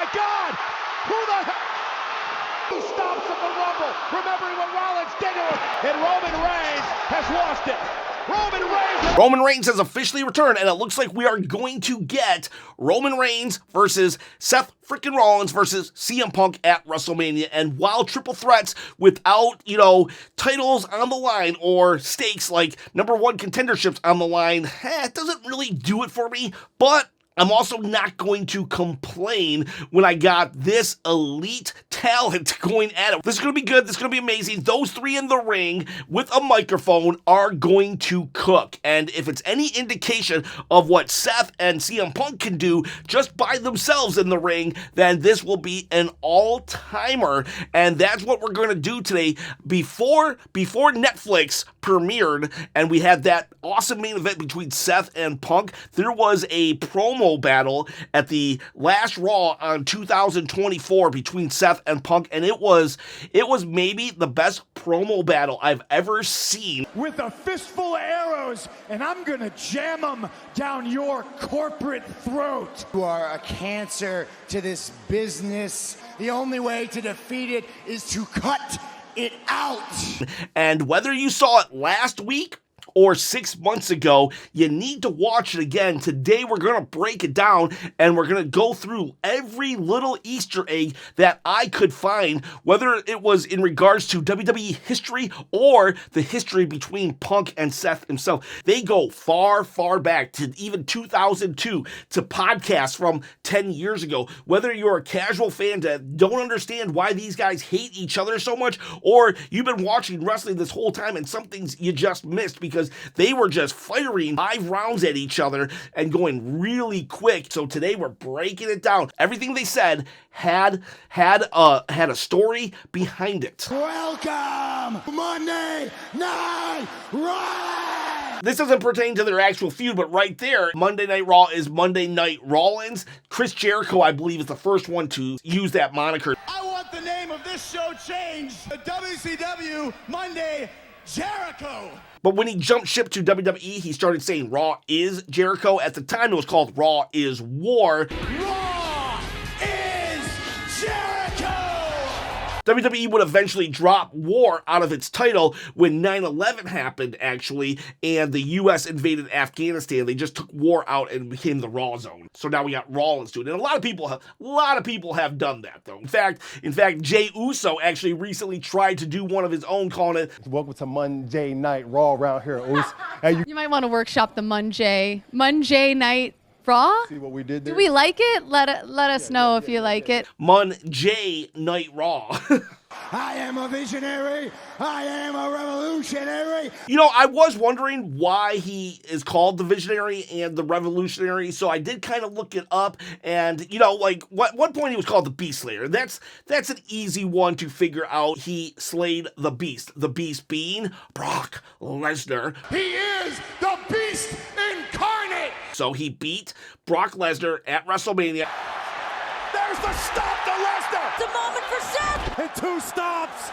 my God! Who the hell? He stops at the Rumble, remembering what Rollins did to him, and Roman Reigns has lost it. Roman Reigns has officially returned, and it looks like we are going to get Roman Reigns versus Seth freaking Rollins versus CM Punk at WrestleMania. And while triple threats without, titles on the line or stakes like number one contenderships on the line, it doesn't really do it for me, but I'm also not going to complain when I got this elite talent going at it. This is going to be good. This is going to be amazing. Those three in the ring with a microphone are going to cook. And if it's any indication of what Seth and CM Punk can do just by themselves in the ring, then this will be an all-timer. And that's what we're going to do today. Before Netflix premiered and we had that awesome main event between Seth and Punk, there was a promo battle at the last Raw on 2024 between Seth and Punk, and it was maybe the best promo battle I've ever seen. With a fistful of arrows, and I'm gonna jam them down your corporate throat. You are a cancer to this business. The only way to defeat it is to cut it out. And whether you saw it last week or 6 months ago, you need to watch it again. Today we're going to break it down and we're going to go through every little Easter egg that I could find, whether it was in regards to WWE history or the history between Punk and Seth himself. They go far, far back to even 2002, to podcasts from 10 years ago. Whether you're a casual fan that don't understand why these guys hate each other so much, or you've been watching wrestling this whole time and some things you just missed because they were just firing 5 rounds at each other and going really quick. So today we're breaking it down. Everything they said had a story behind it. Welcome, Monday Night Raw! This doesn't pertain to their actual feud, but right there, Monday Night Raw is Monday Night Rollins. Chris Jericho, I believe, is the first one to use that moniker. I want the name of this show changed to WCW Monday Jericho. But when he jumped ship to WWE, he started saying Raw is Jericho. At the time, it was called Raw is War. Raw is Jericho! WWE would eventually drop War out of its title when 9/11 happened, actually, and the U.S. invaded Afghanistan. They just took War out and became the Raw Zone. So now we got Rollins doing it. And a lot of people have done that, though. In fact, Jey Uso actually recently tried to do one of his own, calling it "Welcome to Monday Night Raw" around here, Us. Hey, you might want to workshop the Monday Night Raw. See what we did there? Do we like it? Let us know if you like it. Monday Night Raw. I am a visionary. I am a revolutionary. I was wondering why he is called the Visionary and the Revolutionary, so I did kind of look it up, and, one point he was called the Beast Slayer. That's an easy one to figure out. He slayed the Beast being Brock Lesnar. He is the Beast incarnate! So he beat Brock Lesnar at WrestleMania. There's the stop to Lesnar! The moment for Seth! And 2 stops!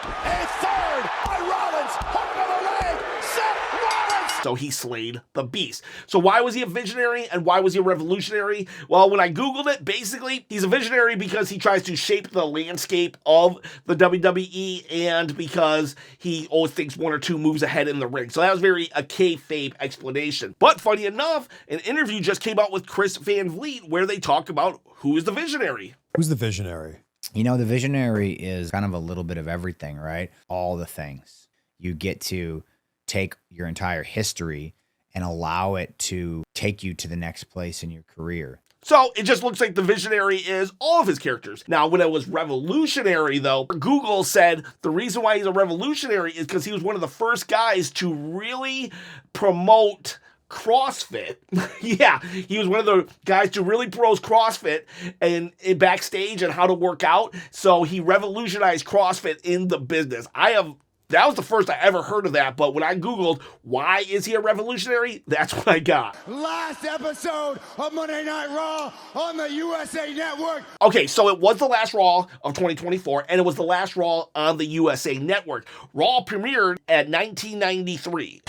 A third by Rollins! Hook of the leg! Seth Rollins! So he slayed the Beast. So why was he a visionary and why was he a revolutionary? Well, when I Googled it, basically, he's a visionary because he tries to shape the landscape of the WWE and because he always thinks 1 or 2 moves ahead in the ring. So that was very a kayfabe explanation. But funny enough, an interview just came out with Chris Van Vliet where they talk about who is the visionary. Who's the visionary? The visionary is kind of a little bit of everything, right? All the things. You get to take your entire history and allow it to take you to the next place in your career. So it just looks like the visionary is all of his characters. Now, when it was revolutionary, though, Google said the reason why he's a revolutionary is because he was one of the first guys to really promote CrossFit. Yeah, he was one of the guys to really promote CrossFit and backstage and how to work out. So he revolutionized CrossFit in the business. That was the first I ever heard of that, but when I Googled, why is he a revolutionary? That's what I got. Last episode of Monday Night Raw on the USA Network. Okay, so it was the last Raw of 2024, and it was the last Raw on the USA Network. Raw premiered at 1993.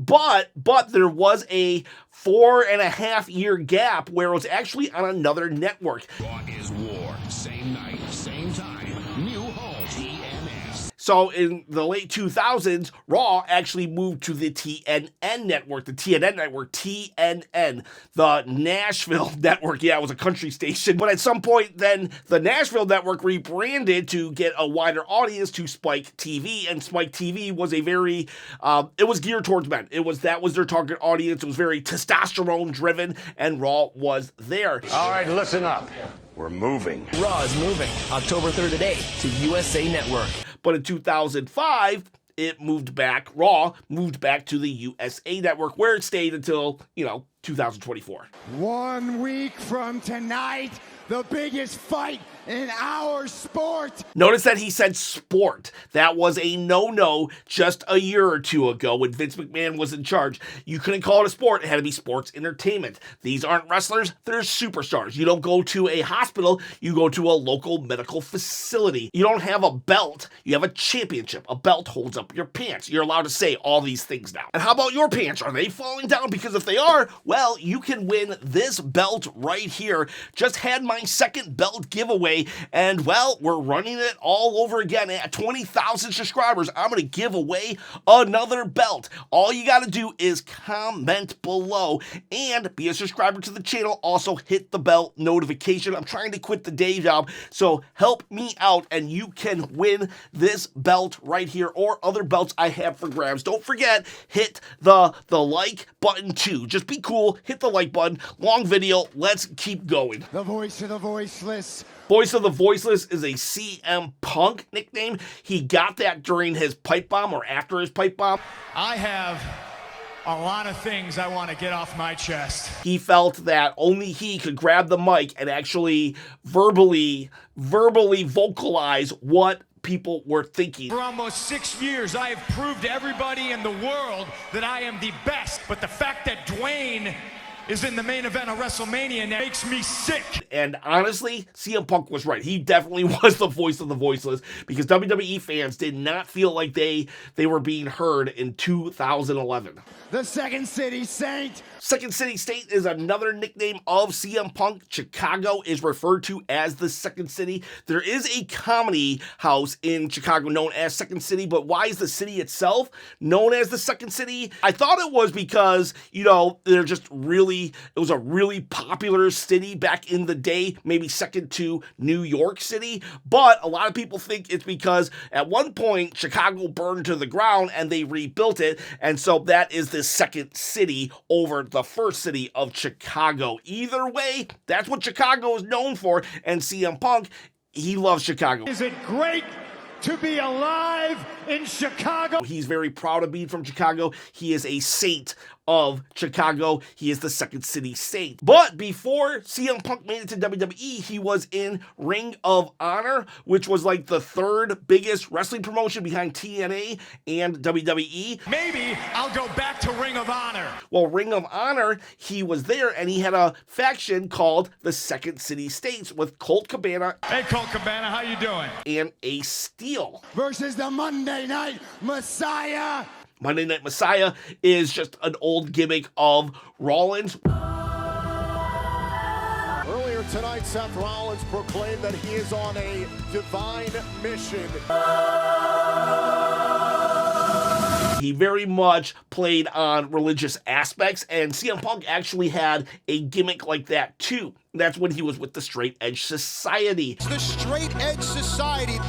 But there was a 4.5-year gap where it was actually on another network. Raw is war. Same night, same time. New home. TNS. So in the late 2000s, Raw actually moved to the TNN network, TNN, the Nashville network. Yeah, it was a country station. But at some point, then the Nashville network rebranded to get a wider audience to Spike TV. And Spike TV was a very, it was geared towards men. That was their target audience. It was very testosterone driven, and Raw was there. All right, listen up. We're moving. Raw is moving October 3rd at 8 to USA Network. But in 2005, Raw moved back to the USA Network, where it stayed until, 2024. 1 week from tonight, the biggest fight in our sport. Notice that he said sport. That was a no-no just a year or two ago when Vince McMahon was in charge. You couldn't call it a sport. It had to be sports entertainment. These aren't wrestlers. They're superstars. You don't go to a hospital. You go to a local medical facility. You don't have a belt. You have a championship. A belt holds up your pants. You're allowed to say all these things now. And how about your pants? Are they falling down? Because if they are, well, you can win this belt right here. Just had my second belt giveaway. And well, we're running it all over again. At 20,000 subscribers, I'm going to give away another belt. All you got to do is comment below and be a subscriber to the channel. Also hit the bell notification. I'm trying to quit the day job, so help me out and you can win this belt right here or other belts I have for grabs. Don't forget, hit the like button too. Just be cool, hit the like button. Long video, let's keep going. The voice of the voiceless. Voice of the Voiceless is a CM Punk nickname. He got that during his pipe bomb or after his pipe bomb. I have a lot of things I want to get off my chest. He felt that only he could grab the mic and actually verbally vocalize what people were thinking. For almost 6 years, I have proved to everybody in the world that I am the best. But the fact that Dwayne is in the main event of WrestleMania now makes me sick. And honestly, CM Punk was right. He definitely was the voice of the voiceless because WWE fans did not feel like they were being heard in 2011. The Second City Saint. Second City Saint is another nickname of CM Punk. Chicago is referred to as the Second City. There is a comedy house in Chicago known as Second City, but why is the city itself known as the Second City? I thought it was because, they're just it was a really popular city back in the day, maybe second to New York City, but a lot of people think it's because at one point Chicago burned to the ground and they rebuilt it, and so that is the second city over the first city of Chicago. Either way, that's what Chicago is known for, and CM Punk, he loves Chicago. Is it great to be alive in Chicago? He's very proud of being from Chicago. He is a saint of Chicago. He is the Second City Saint. But before CM Punk made it to WWE, he was in Ring of Honor, which was like the third biggest wrestling promotion behind TNA and WWE. Maybe I'll go back to Ring of Honor. Well, Ring of Honor, he was there and he had a faction called the Second City Saints with Colt Cabana. Hey, Colt Cabana, how you doing? And Ace Steel. Versus the Monday Night Messiah. Monday Night Messiah is just an old gimmick of Rollins. Earlier tonight, Seth Rollins proclaimed that he is on a divine mission. He very much played on religious aspects, and CM Punk actually had a gimmick like that too. That's when he was with the Straight Edge Society. The Straight Edge Society.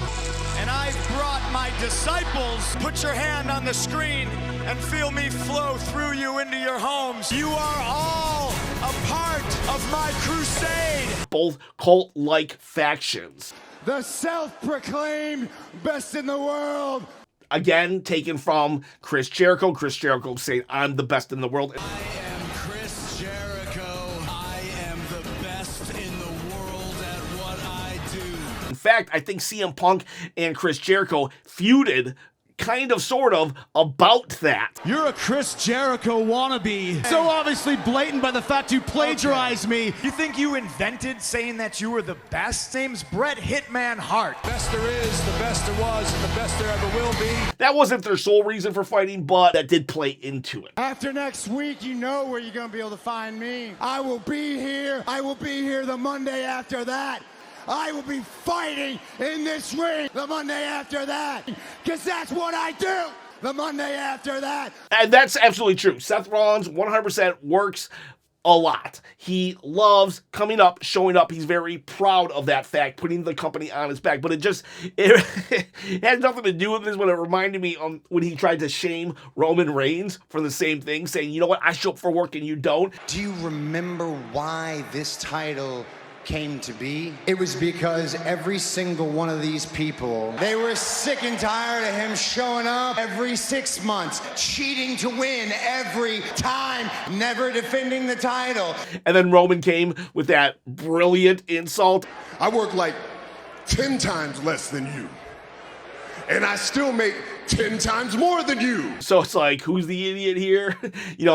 And I've brought my disciples. Put your hand on the screen and feel me flow through you into your homes. You are all a part of my crusade. Both cult-like factions. The self-proclaimed best in the world. Again, taken from Chris Jericho. Chris Jericho saying, I'm the best in the world. I am Chris Jericho. I am the best in the world at what I do. In fact, I think CM Punk and Chris Jericho feuded kind of, sort of, about that. You're a Chris Jericho wannabe. So obviously blatant by the fact you plagiarized me. You think you invented saying that you were the best? Name's Bret Hitman Hart. Best there is, the best there was, and the best there ever will be. That wasn't their sole reason for fighting, but that did play into it. After next week, you know where you're going to be able to find me. I will be here. I will be here the Monday after that. I will be fighting in this ring the Monday after that. Because that's what I do the Monday after that. And that's absolutely true. Seth Rollins 100% works a lot. He loves coming up, showing up. He's very proud of that fact, putting the company on his back. But it had nothing to do with this, but it reminded me when he tried to shame Roman Reigns for the same thing, saying, you know what, I show up for work and you don't. Do you remember why this title came to be? It was because every single one of these people, they were sick and tired of him showing up every 6 months, cheating to win every time, never defending the title. And then Roman came with that brilliant insult. I work like 10 times less than you, and I still make 10 times more than you. So it's like, who's the idiot here?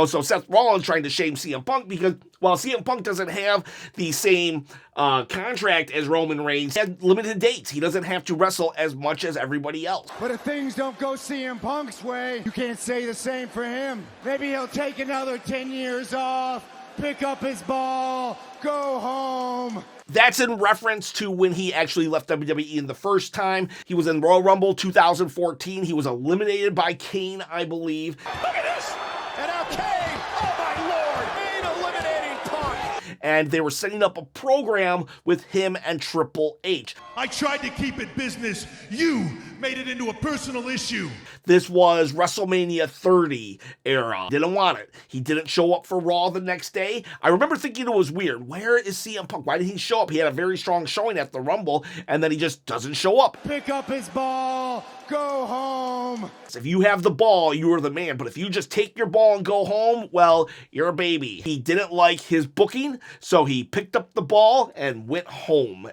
So Seth Rollins trying to shame CM Punk because while CM Punk doesn't have the same contract as Roman Reigns, he has limited dates. He doesn't have to wrestle as much as everybody else. But if things don't go CM Punk's way, you can't say the same for him. Maybe he'll take another 10 years off, pick up his ball, go home. That's in reference to when he actually left WWE in the first time. He was in Royal Rumble 2014. He was eliminated by Kane, I believe. Look at this! And now Kane, oh my lord, Kane eliminating Punk. And they were setting up a program with him and Triple H. I tried to keep it business. You made it into a personal issue. This was WrestleMania 30 era. Didn't want it. He didn't show up for Raw the next day. I remember thinking it was weird. Where is CM Punk? Why did he show up? He had a very strong showing at the Rumble, and then he just doesn't show up. Pick up his ball, go home. If you have the ball, you are the man. But if you just take your ball and go home, well, you're a baby. He didn't like his booking, so he picked up the ball and went home.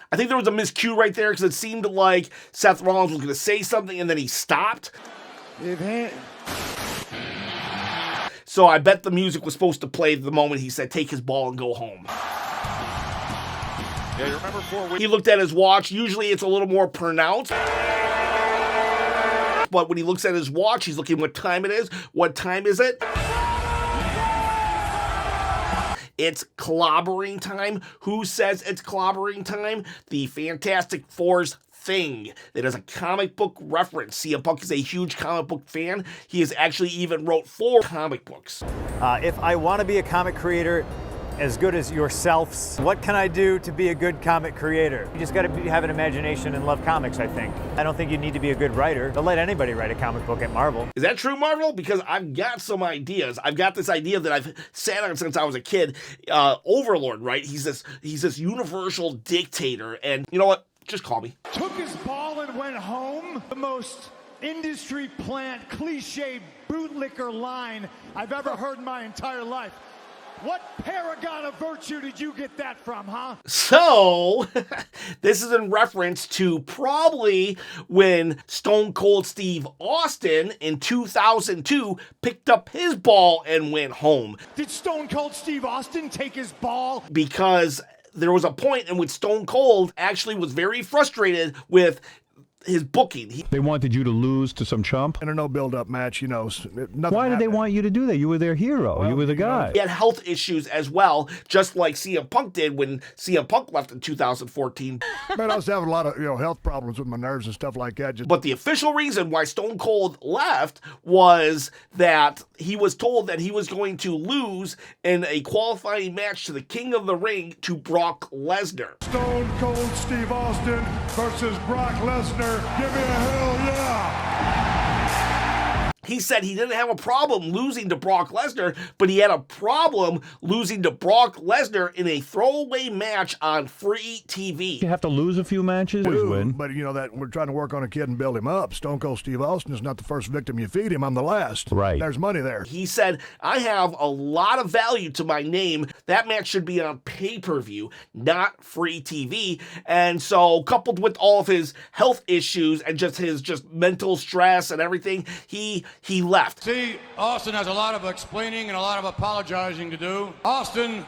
I think there was a miscue right there because it seemed like Seth Rollins was going to say something and then he stopped. So I bet the music was supposed to play the moment he said, take his ball and go home. Yeah, you remember 4 weeks? He looked at his watch. Usually it's a little more pronounced. But when he looks at his watch, he's looking what time it is. What time is it? It's clobbering time. Who says it's clobbering time? The Fantastic Four's Thing. It is a comic book reference. CM Punk is a huge comic book fan. He has actually even wrote 4 comic books. If I want to be a comic creator as good as yourselves, what can I do to be a good comic creator? You just got to have an imagination and love comics, I think. I don't think you need to be a good writer. They'll let anybody write a comic book at Marvel. Is that true, Marvel? Because I've got some ideas. I've got this idea that I've sat on since I was a kid. Overlord, right? He's this universal dictator, and you know what? Just call me. Took his ball and went home. The most industry plant, cliche bootlicker line I've ever heard in my entire life. What paragon of virtue did you get that from, huh? So, this is in reference to probably when Stone Cold Steve Austin in 2002 picked up his ball and went home. Did Stone Cold Steve Austin take his ball? Because there was a point in which Stone Cold actually was very frustrated with his booking. They wanted you to lose to some chump? In a no build-up match, nothing. Why did they want you to do that? You were their hero. Well, you were the guy. He had health issues as well, just like CM Punk did when CM Punk left in 2014. Man, I was having a lot of health problems with my nerves and stuff like that. But the official reason why Stone Cold left was that he was told that he was going to lose in a qualifying match to the King of the Ring, to Brock Lesnar. Stone Cold Steve Austin versus Brock Lesnar. Give me a hell yeah! He said he didn't have a problem losing to Brock Lesnar, but he had a problem losing to Brock Lesnar in a throwaway match on free TV. You have to lose a few matches to win. But you know that we're trying to work on a kid and build him up. Stone Cold Steve Austin is not the first victim you feed him. I'm the last. Right. There's money there. He said, I have a lot of value to my name. That match should be on pay-per-view, not free TV. And so, coupled with all of his health issues and just his mental stress and everything, he left. See, Austin has a lot of explaining and a lot of apologizing to do. Austin,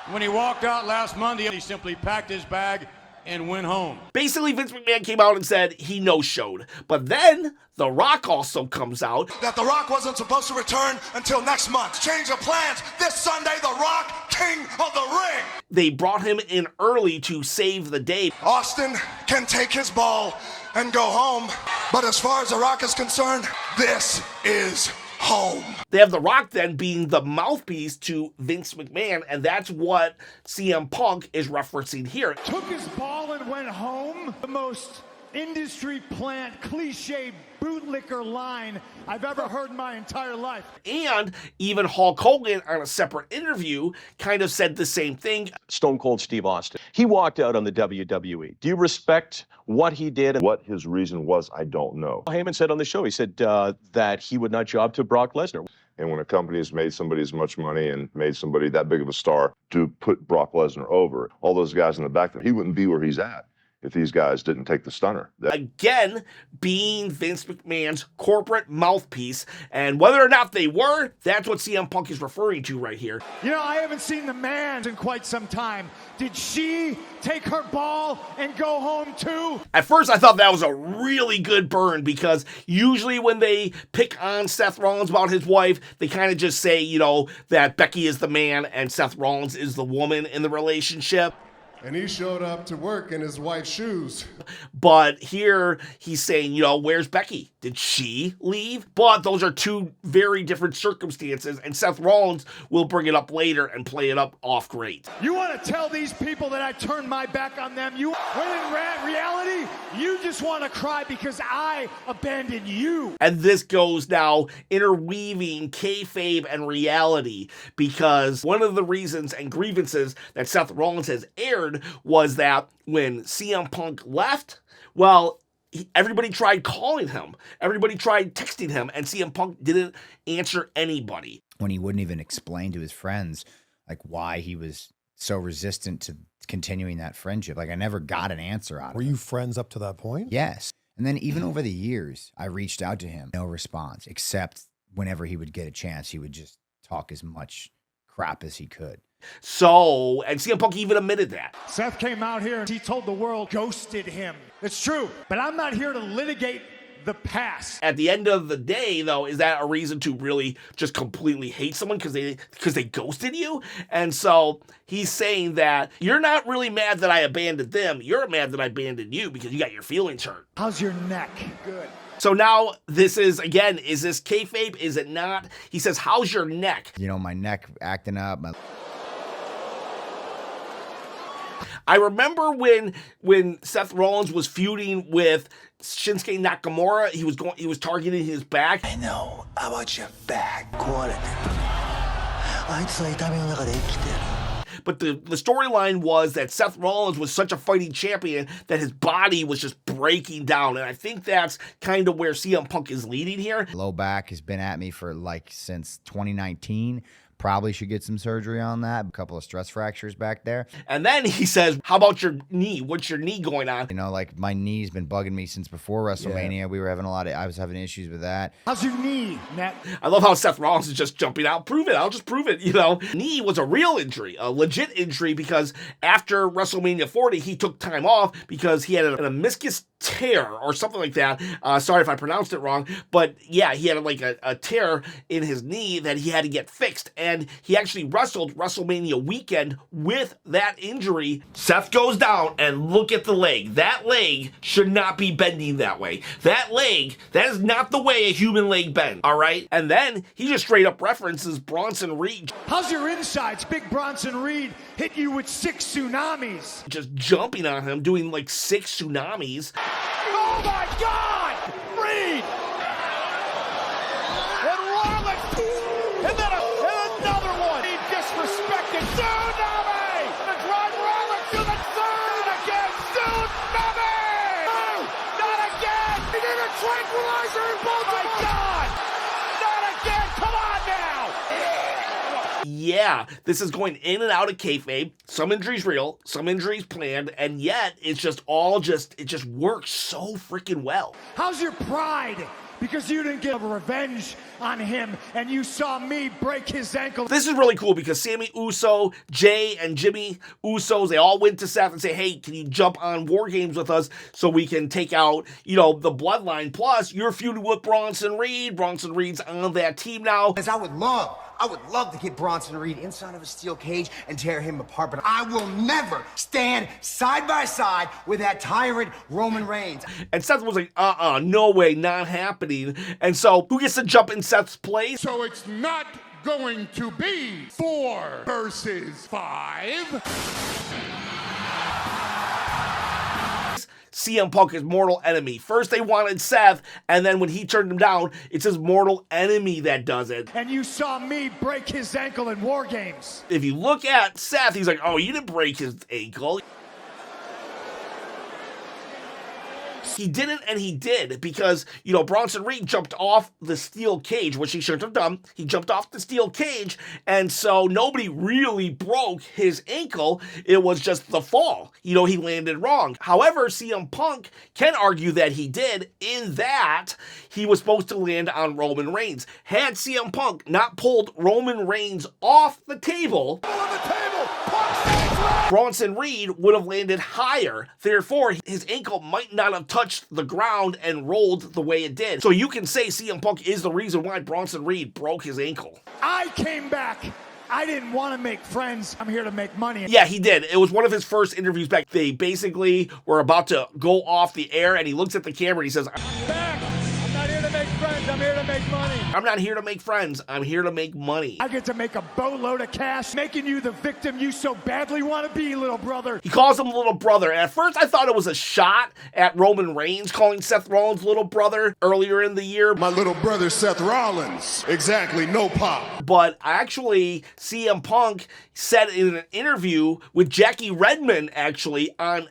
when he walked out last Monday, he simply packed his bag and went home. Basically, Vince McMahon came out and said he no-showed. But then The Rock also comes out. That The Rock wasn't supposed to return until next month. Change of plans. This Sunday, The Rock, King of the Ring. They brought him in early to save the day. Austin can take his ball and go home. But as far as The Rock is concerned, this is home. They have The Rock then being the mouthpiece to Vince McMahon, and that's what CM Punk is referencing here. Took his ball and went home. The most industry plant, cliche bootlicker line I've ever heard in my entire life. And even Hulk Hogan on a separate interview kind of said the same thing. Stone Cold Steve Austin. He walked out on the WWE. Do you respect what he did? What his reason was, I don't know. Heyman said on the show, he said that he would not job to Brock Lesnar. And when a company has made somebody as much money and made somebody that big of a star to put Brock Lesnar over, all those guys in the back, he wouldn't be where he's at if these guys didn't take the stunner. Again, being Vince McMahon's corporate mouthpiece, and whether or not they were, that's what CM Punk is referring to right here. You know, I haven't seen the man in quite some time. Did she take her ball and go home too? At first, I thought that was a really good burn, because usually when they pick on Seth Rollins about his wife, they kind of just say, you know, that Becky is the man and Seth Rollins is the woman in the relationship. And he showed up to work in his wife's shoes. But here he's saying, you know, where's Becky? Did she leave? But those are two very different circumstances, and Seth Rollins will bring it up later and play it up off great. You want to tell these people that I turned my back on them? When in reality, you just want to cry because I abandoned you. And this goes now interweaving kayfabe and reality, because one of the reasons and grievances that Seth Rollins has aired was that when CM Punk left, well, everybody tried calling him. Everybody tried texting him, and CM Punk didn't answer anybody. When he wouldn't even explain to his friends, like, why he was so resistant to continuing that friendship. Like, I never got an answer out of it. Were you friends up to that point? Yes. And then even over the years, I reached out to him. No response, except whenever he would get a chance, he would just talk as much crap as he could. So, and CM Punk even admitted that. Seth came out here and he told the world, ghosted him. It's true, but I'm not here to litigate the past. At the end of the day, though, is that a reason to really just completely hate someone because they ghosted you? And so he's saying that you're not really mad that I abandoned them. You're mad that I abandoned you because you got your feelings hurt. How's your neck? Good. So now this is, again, is this kayfabe? Is it not? He says, how's your neck? You know, my neck acting up. I remember when Seth Rollins was feuding with Shinsuke Nakamura, he was targeting his back. I know about your back. But the storyline was that Seth Rollins was such a fighting champion that his body was just breaking down. And I think that's kind of where CM Punk is leading here. Low back has been at me for since 2019. Probably should get some surgery on that. A couple of stress fractures back there. And then he says, how about your knee? What's your knee going on? You know, like, my knee's been bugging me since before WrestleMania. Yeah. We were having I was having issues with that. How's your knee, Matt? I love how Seth Rollins is just jumping out. Prove it. I'll just prove it, you know. Knee was a real injury, a legit injury, because after WrestleMania 40, he took time off because he had an meniscus tear or something like that. Sorry if I pronounced it wrong, but yeah, he had a tear in his knee that he had to get fixed, and he actually wrestled WrestleMania weekend with that injury. Seth goes down and look at the leg. That leg should not be bending that way. That is not the way a human leg bends, all right? And then he just straight up references Bronson Reed. How's your insides? Big Bronson Reed hit you with 6 tsunamis. Just jumping on him, doing like 6 tsunamis. Oh my God! Reed! Tsunami! The drive Rollins to the third again. Tsunami! No, not again. He did a tranquilizer in both of them. My God! Not again. Come on now. Yeah, this is going in and out of kayfabe. Some injuries real, some injuries planned, and yet it's just it just works so freaking well. How's your pride? Because you didn't get a revenge on him and you saw me break his ankle. This is really cool because Sammy Uso, Jay, and Jimmy Usos, they all went to Seth and say, hey, can you jump on War Games with us so we can take out, the bloodline? Plus, you're feuding with Bronson Reed. Bronson Reed's on that team now. As I would love to get Bronson Reed inside of a steel cage and tear him apart, but I will never stand side by side with that tyrant Roman Reigns. And Seth was like, no way, not happening. And so, who gets to jump in Seth's place? So it's not going to be 4 versus 5. CM Punk is mortal enemy. First they wanted Seth, and then when he turned him down, it's his mortal enemy that does it. And you saw me break his ankle in War Games. If you look at Seth, he's like, oh, you didn't break his ankle. He didn't, and he did, because, Bronson Reed jumped off the steel cage, which he shouldn't have done. He jumped off the steel cage, and so nobody really broke his ankle. It was just the fall. He landed wrong. However, CM Punk can argue that he did, in that he was supposed to land on Roman Reigns. Had CM Punk not pulled Roman Reigns off the table, Bronson Reed would have landed higher. Therefore, his ankle might not have touched the ground and rolled the way it did. So you can say CM Punk is the reason why Bronson Reed broke his ankle. I came back. I didn't want to make friends. I'm here to make money. Yeah, he did. It was one of his first interviews back. They basically were about to go off the air, and he looks at the camera and he says, I'm back. I'm not here to make friends. I'm here to make money. I'm not here to make friends. I'm here to make money. I get to make a boatload of cash, making you the victim you so badly want to be, little brother. He calls him little brother. At first, I thought it was a shot at Roman Reigns calling Seth Rollins little brother earlier in the year. My little brother, Seth Rollins. Exactly, no pop. But actually, CM Punk said in an interview with Jackie Redmond, actually, on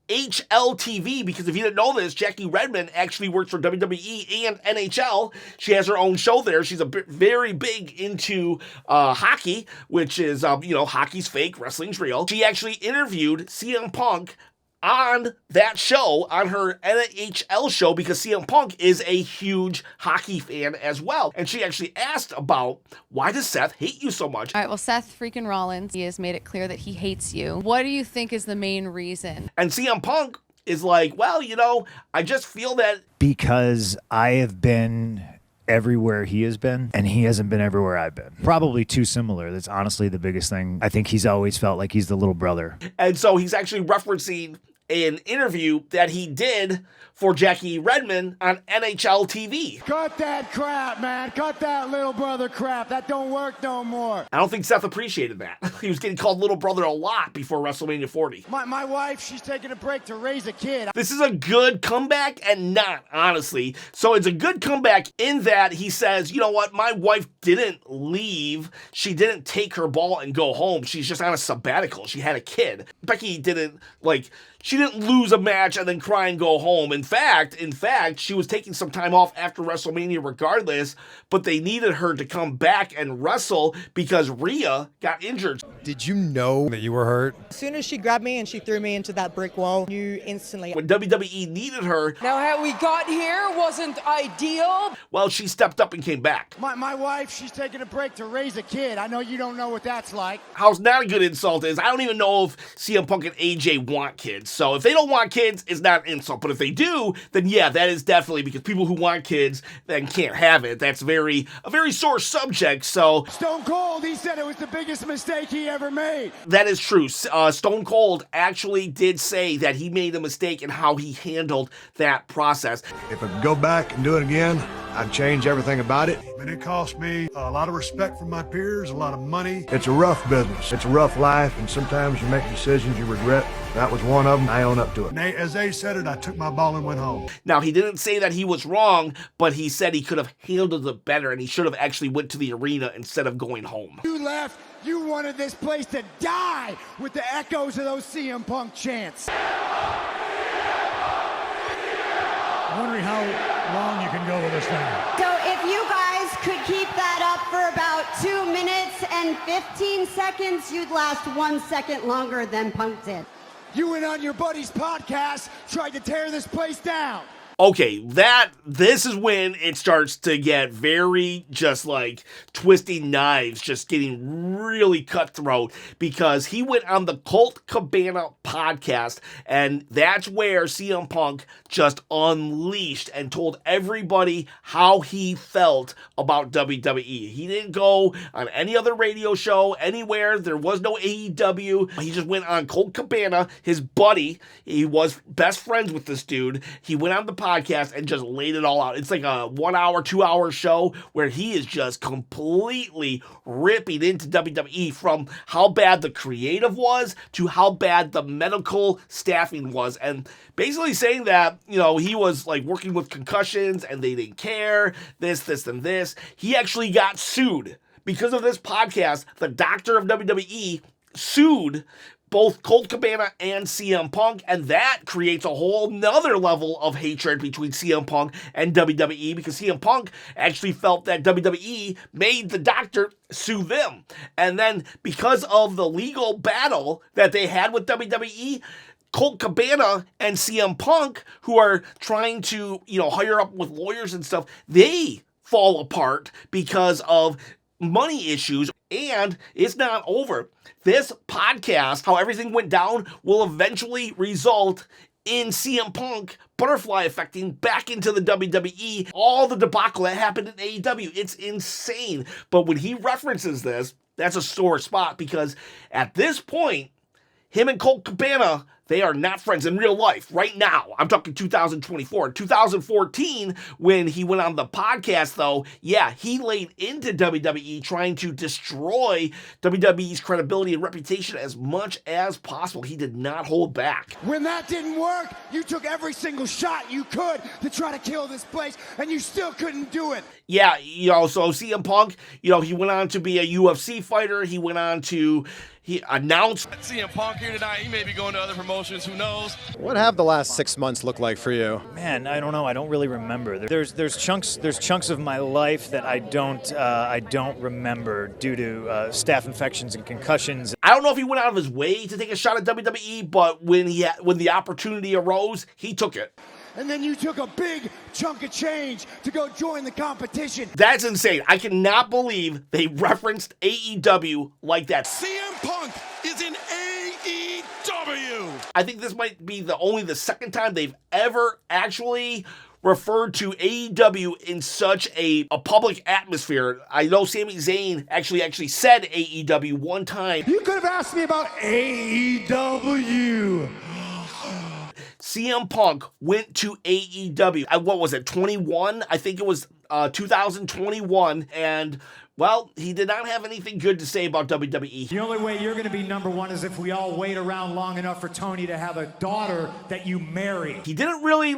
NHL TV, because if you didn't know this, Jackie Redmond actually works for WWE and NHL. She has her own show there. She's very big into hockey, which is, hockey's fake, wrestling's real. She actually interviewed CM Punk on that show, on her NHL show, because CM Punk is a huge hockey fan as well. And she actually asked about, why does Seth hate you so much? All right, well, Seth freaking Rollins, he has made it clear that he hates you. What do you think is the main reason? And CM Punk is like, well, I just feel that... Because I have been everywhere he has been, and he hasn't been everywhere I've been. Probably too similar. That's honestly the biggest thing. I think he's always felt like he's the little brother. And so he's actually referencing an interview that he did for Jackie Redmond on NHL TV. Cut that crap, man. Cut that little brother crap. That don't work no more. I don't think Seth appreciated that. He was getting called little brother a lot before WrestleMania 40. My wife, she's taking a break to raise a kid. This is a good comeback and not, honestly. So it's a good comeback in that he says, you know what, my wife didn't leave. She didn't take her ball and go home. She's just on a sabbatical. She had a kid. Becky didn't, she didn't lose a match and then cry and go home. In fact, she was taking some time off after WrestleMania regardless, but they needed her to come back and wrestle because Rhea got injured. Did you know that you were hurt? As soon as she grabbed me and she threw me into that brick wall, you instantly... When WWE needed her... Now how we got here wasn't ideal. Well, she stepped up and came back. My wife, she's taking a break to raise a kid. I know you don't know what that's like. How's not a good insult is, I don't even know if CM Punk and AJ want kids. So if they don't want kids, it's not an insult. But if they do, then yeah, that is definitely, because people who want kids then can't have it. That's a very sore subject. So Stone Cold, he said it was the biggest mistake he ever made. That is true. Stone Cold actually did say that he made a mistake in how he handled that process. If I could go back and do it again, I'd change everything about it. And it cost me a lot of respect from my peers, a lot of money. It's a rough business. It's a rough life, and sometimes you make decisions you regret. That was one of them. I own up to it. And as they said it, I took my ball and went home. Now, he didn't say that he was wrong, but he said he could have handled it better, and he should have actually went to the arena instead of going home. You left You wanted this place to die with the echoes of those CM Punk chants. I'm wondering how long you can go with this thing. So if you guys could keep that up for about 2 minutes and 15 seconds, you'd last 1 second longer than Punk did. You went on your buddy's podcast, tried to tear this place down. Okay, this is when it starts to get very just like twisting knives, just getting really cutthroat, because he went on the Colt Cabana podcast, and that's where CM Punk just unleashed and told everybody how he felt about WWE. He didn't go on any other radio show anywhere. There was no AEW. He just went on Colt Cabana, his buddy. He was best friends with this dude. He went on the podcast and just laid it all out. It's like a 1 hour, 2 hour show where he is just completely ripping into WWE, from how bad the creative was to how bad the medical staffing was, and basically saying that, you know, he was like working with concussions and they didn't care, this, and this. He actually got sued because of this podcast. The doctor of WWE sued both Colt Cabana and CM Punk, and that creates a whole nother level of hatred between CM Punk and WWE, because CM Punk actually felt that WWE made the doctor sue them. And then because of the legal battle that they had with WWE, Colt Cabana and CM Punk, who are trying to, you know, hire up with lawyers and stuff, they fall apart because of money issues. And it's not over. This podcast, how everything went down, will eventually result in CM Punk butterfly effecting back into the WWE. All the debacle that happened in AEW, it's insane. But when he references this, that's a sore spot, because at this point, him and Colt Cabana, they are not friends in real life right now. I'm talking 2024. 2014, when he went on the podcast, though, yeah, he laid into WWE, trying to destroy WWE's credibility and reputation as much as possible. He did not hold back. When that didn't work, you took every single shot you could to try to kill this place, and you still couldn't do it. Yeah, you know, so CM Punk, you know, he went on to be a UFC fighter. He went on to, he announced CM Punk here tonight. He may be going to other promotions. Who knows? What have the last 6 months looked like for you? Man, I don't know. I don't really remember. There's chunks of my life that I don't remember due to staph infections and concussions. I don't know if he went out of his way to take a shot at WWE, but when the opportunity arose, he took it. And then you took a big chunk of change to go join the competition. That's insane. I cannot believe they referenced AEW like that. CM Punk is in AEW. I think this might be only the second time they've ever actually referred to AEW in such a public atmosphere. I know Sami Zayn actually said AEW one time. You could have asked me about AEW. CM Punk went to AEW. What was it, 21? I think it was 2021. And, well, he did not have anything good to say about WWE. The only way you're going to be number one is if we all wait around long enough for Tony to have a daughter that you marry. He didn't really,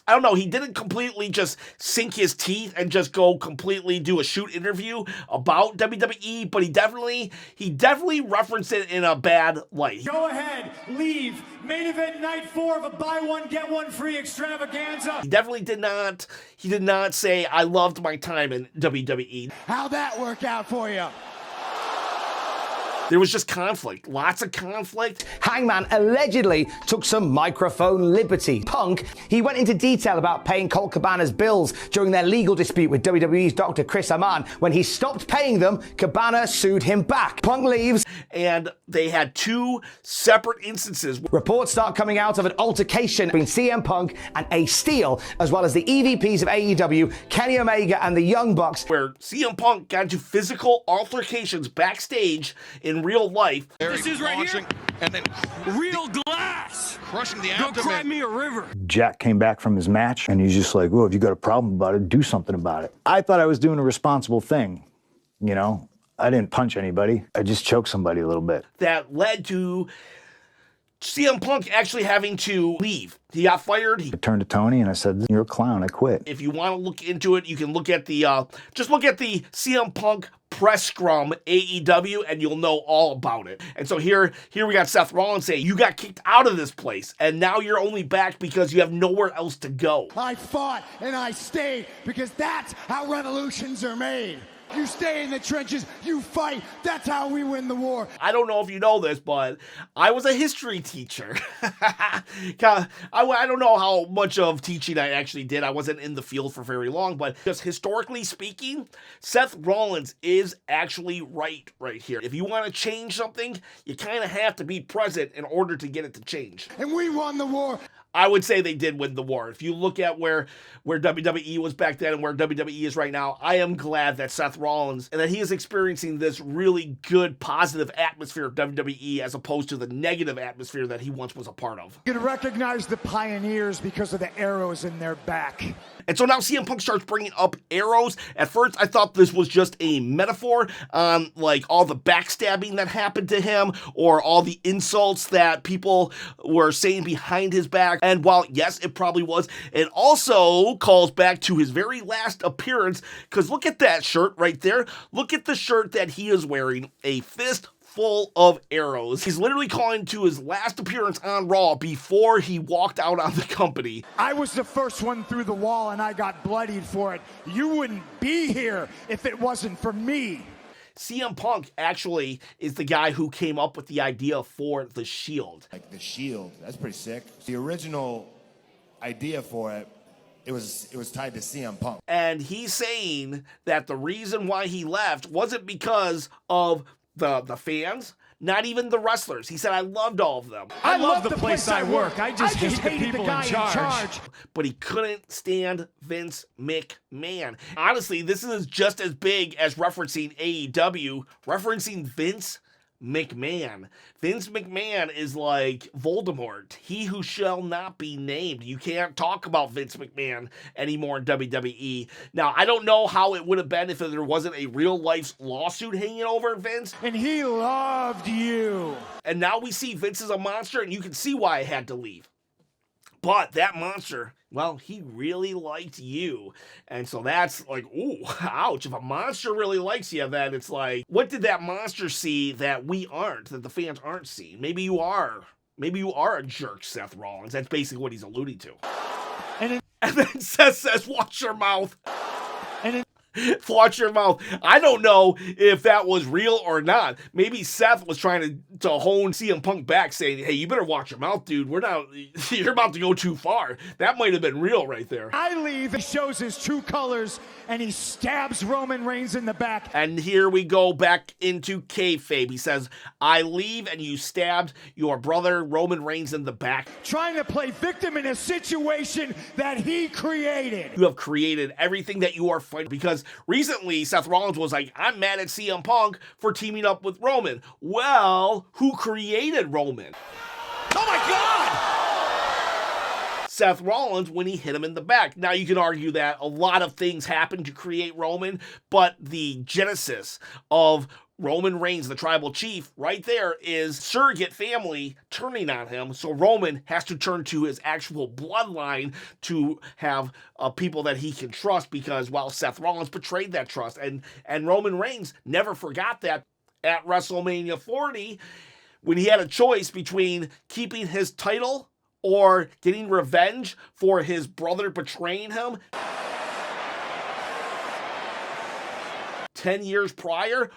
I don't know, he didn't completely just sink his teeth and just go completely do a shoot interview about WWE, but he definitely referenced it in a bad light. Go ahead, leave. Main event night 4 of a buy one, get one free extravaganza. He definitely did not say, I loved my time in WWE. How'd that work out for you? There was just conflict, lots of conflict. Hangman allegedly took some microphone liberty. Punk, he went into detail about paying Colt Cabana's bills during their legal dispute with WWE's Dr. Chris Amann. When he stopped paying them, Cabana sued him back. Punk leaves. And they had two separate instances. Reports start coming out of an altercation between CM Punk and Ace Steel, as well as the EVPs of AEW, Kenny Omega and the Young Bucks, where CM Punk got into physical altercations backstage in real life. This is right here, and then real glass, crushing the abdomen. Go cry me a river. Jack came back from his match, and he's just like, well, if you got a problem about it, do something about it. I thought I was doing a responsible thing, you know? I didn't punch anybody. I just choked somebody a little bit. That led to CM Punk actually having to leave. He got fired. I turned to Tony and I said, "You're a clown. I quit." If you want to look into it, you can look at the just look at the CM Punk press scrum AEW and you'll know all about it. And so here we got Seth Rollins saying, you got kicked out of this place and now you're only back because you have nowhere else to go. I fought and I stayed because that's how revolutions are made. You stay in the trenches, you fight, that's how we win the war. I don't know if you know this, but I was a history teacher. I don't know how much of teaching I actually did. I wasn't in the field for very long, but just historically speaking, Seth Rollins is actually right here. If you want to change something, you kind of have to be present in order to get it to change. And we won the war. I would say they did win the war. If you look at where WWE was back then and where WWE is right now, I am glad that Seth Rollins and that he is experiencing this really good, positive atmosphere of WWE as opposed to the negative atmosphere that he once was a part of. You can recognize the pioneers because of the arrows in their back. And so now CM Punk starts bringing up arrows. At first, I thought this was just a metaphor on like all the backstabbing that happened to him or all the insults that people were saying behind his back. And while, yes, it probably was, it also calls back to his very last appearance because look at that shirt right there. Look at the shirt that he is wearing, a fist full of arrows. He's literally calling to his last appearance on Raw before he walked out on the company. I was the first one through the wall and I got bloodied for it. You wouldn't be here if it wasn't for me. CM Punk actually is the guy who came up with the idea for the Shield. Like the Shield, that's pretty sick. The original idea for it, it was tied to CM Punk. And he's saying that the reason why he left wasn't because of the fans, not even the wrestlers. He said, I loved all of them. I love the place I work. I just hate the people in charge. But he couldn't stand Vince McMahon. Honestly, this is just as big as referencing AEW, referencing Vince McMahon. Vince McMahon is like Voldemort, he who shall not be named. You can't talk about Vince McMahon anymore in WWE. Now, I don't know how it would have been if there wasn't a real life lawsuit hanging over Vince. And he loved you. And now we see Vince is a monster, and you can see why I had to leave. But that monster, well, he really liked you. And so that's like, ooh, ouch. If a monster really likes you, then it's like, what did that monster see that we aren't, that the fans aren't seeing? Maybe you are. Maybe you are a jerk, Seth Rollins. That's basically what he's alluding to. And then Seth says, watch your mouth. Watch your mouth. I don't know if that was real or not. Maybe Seth was trying to hone CM Punk back, saying, hey, you better watch your mouth, dude. You're about to go too far. That might have been real right there. I leave, he shows his true colors, and he stabs Roman Reigns in the back. And here we go back into kayfabe. He says, I leave, and you stabbed your brother Roman Reigns in the back. Trying to play victim in a situation that he created. You have created everything that you are fighting because recently, Seth Rollins was like, I'm mad at CM Punk for teaming up with Roman. Well, who created Roman? Oh my God! Seth Rollins when he hit him in the back. Now, you can argue that a lot of things happened to create Roman, but the genesis of Roman Reigns, the tribal chief, right there is surrogate family turning on him. So Roman has to turn to his actual bloodline to have people that he can trust because, well, Seth Rollins betrayed that trust. And Roman Reigns never forgot that at WrestleMania 40 when he had a choice between keeping his title or getting revenge for his brother betraying him. 10 years prior,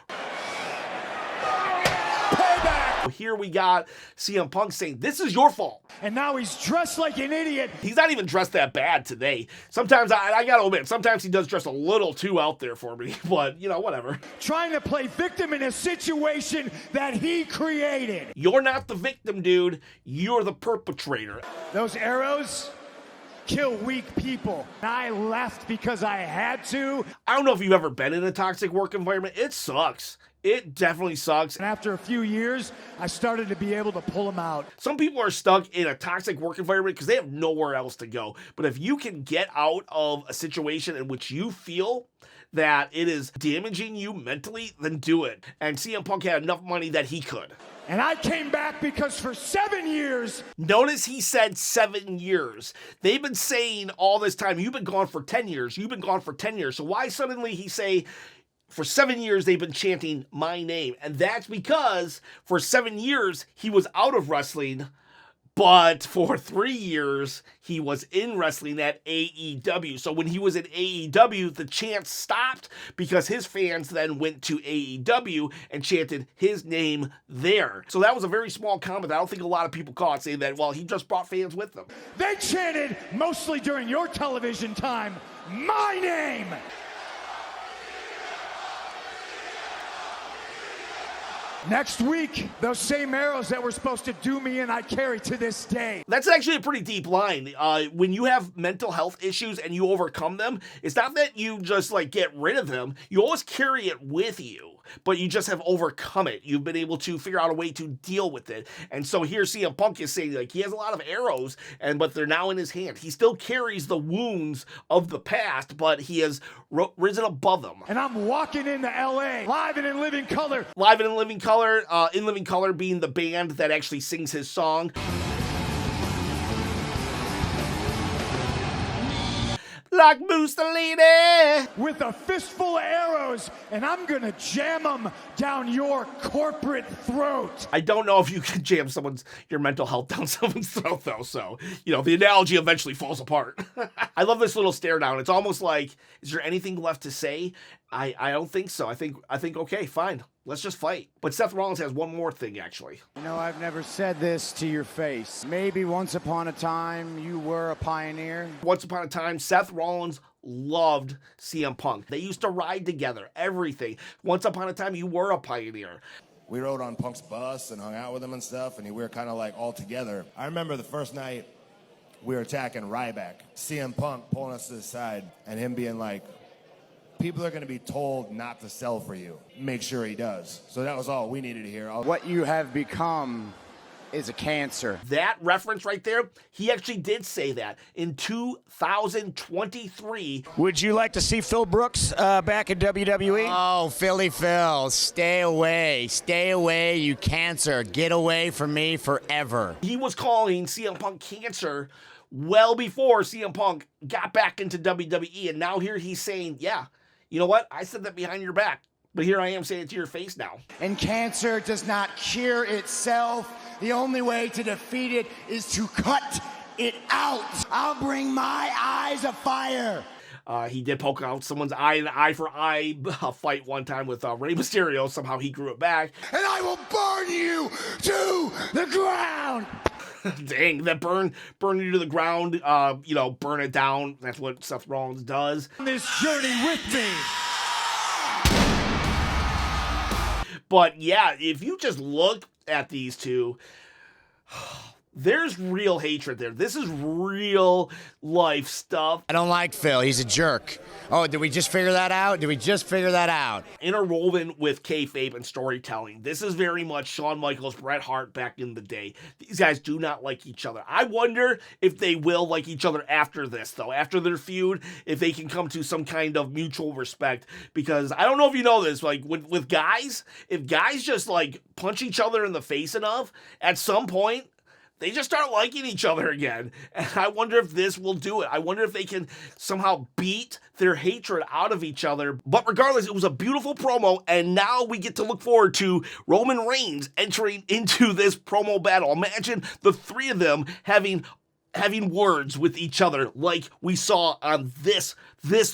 here we got CM Punk saying, this is your fault. And now he's dressed like an idiot. He's not even dressed that bad today. Sometimes, I gotta admit, sometimes he does dress a little too out there for me. But, you know, whatever. Trying to play victim in a situation that he created. You're not the victim, dude. You're the perpetrator. Those arrows kill weak people. I left because I had to. I don't know if you've ever been in a toxic work environment. It sucks. It definitely sucks. And after a few years, I started to be able to pull them out. Some people are stuck in a toxic work environment because they have nowhere else to go. But if you can get out of a situation in which you feel that it is damaging you mentally, then do it. And CM Punk had enough money that he could. And I came back because for 7 years... Notice he said 7 years. They've been saying all this time, you've been gone for 10 years, you've been gone for 10 years. So why suddenly he say, for 7 years they've been chanting my name? And that's because for 7 years he was out of wrestling, but for 3 years, he was in wrestling at AEW. So when he was in AEW, the chant stopped because his fans then went to AEW and chanted his name there. So that was a very small comment that I don't think a lot of people caught, saying that, well, he just brought fans with him. They chanted, mostly during your television time, my name! Next week, those same arrows that were supposed to do me in, I carry to this day. That's actually a pretty deep line. When you have mental health issues and you overcome them, it's not that you just like get rid of them. You always carry it with you, but you just have overcome it. You've been able to figure out a way to deal with it. And so here CM Punk is saying like he has a lot of arrows, but they're now in his hand. He still carries the wounds of the past, but he has risen above them. And I'm walking into LA, live and in living color. Live and in living color. In Living Color being the band that actually sings his song. Like Mussolini! With a fistful of arrows, and I'm gonna jam them down your corporate throat. I don't know if you can jam your mental health down someone's throat, though, so, the analogy eventually falls apart. I love this little stare down. It's almost like, is there anything left to say? I don't think so. I think, okay, fine. Let's just fight. But Seth Rollins has one more thing, actually. I've never said this to your face. Maybe once upon a time you were a pioneer. Once upon a time, Seth Rollins loved CM Punk. They used to ride together, everything. Once upon a time, you were a pioneer. We rode on Punk's bus and hung out with him and stuff, and we were kind of like all together. I remember the first night we were attacking Ryback. CM Punk pulling us to the side and him being like, people are going to be told not to sell for you. Make sure he does. So that was all we needed to hear. What you have become is a cancer. That reference right there, he actually did say that in 2023. Would you like to see Phil Brooks back in WWE? Oh, Philly Phil, stay away. Stay away, you cancer. Get away from me forever. He was calling CM Punk cancer well before CM Punk got back into WWE. And now here he's saying, yeah, you know what? I said that behind your back, but here I am saying it to your face now. And cancer does not cure itself. The only way to defeat it is to cut it out. I'll bring my eyes of fire. He did poke out someone's eye in an eye for eye fight one time with Rey Mysterio. Somehow he grew it back. And I will burn you to the ground. Dang, that burn you to the ground, burn it down. That's what Seth Rollins does. On this journey with me. But yeah, if you just look at these two, there's real hatred there. This is real life stuff. I don't like Phil. He's a jerk. Oh, did we just figure that out? Interwoven with kayfabe and storytelling. This is very much Shawn Michaels, Bret Hart back in the day. These guys do not like each other. I wonder if they will like each other after this, though. After their feud, if they can come to some kind of mutual respect. Because I don't know if you know this, like with guys, if guys just like punch each other in the face enough, at some point, they just start liking each other again. And I wonder if this will do it. I wonder if they can somehow beat their hatred out of each other. But regardless, it was a beautiful promo. And now we get to look forward to Roman Reigns entering into this promo battle. Imagine the three of them having words with each other like we saw on this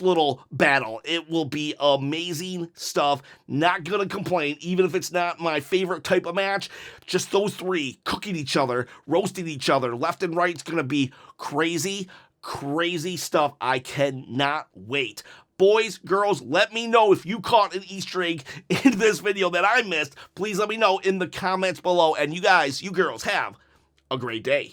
little battle. It will be amazing stuff. Not gonna complain, even if it's not my favorite type of match. Just those three cooking each other, roasting each other left and right. It's gonna be crazy stuff. I cannot wait. Boys, girls, let me know if you caught an Easter egg in this video that I missed. Please let me know in the comments below. And you guys, you girls, have a great day.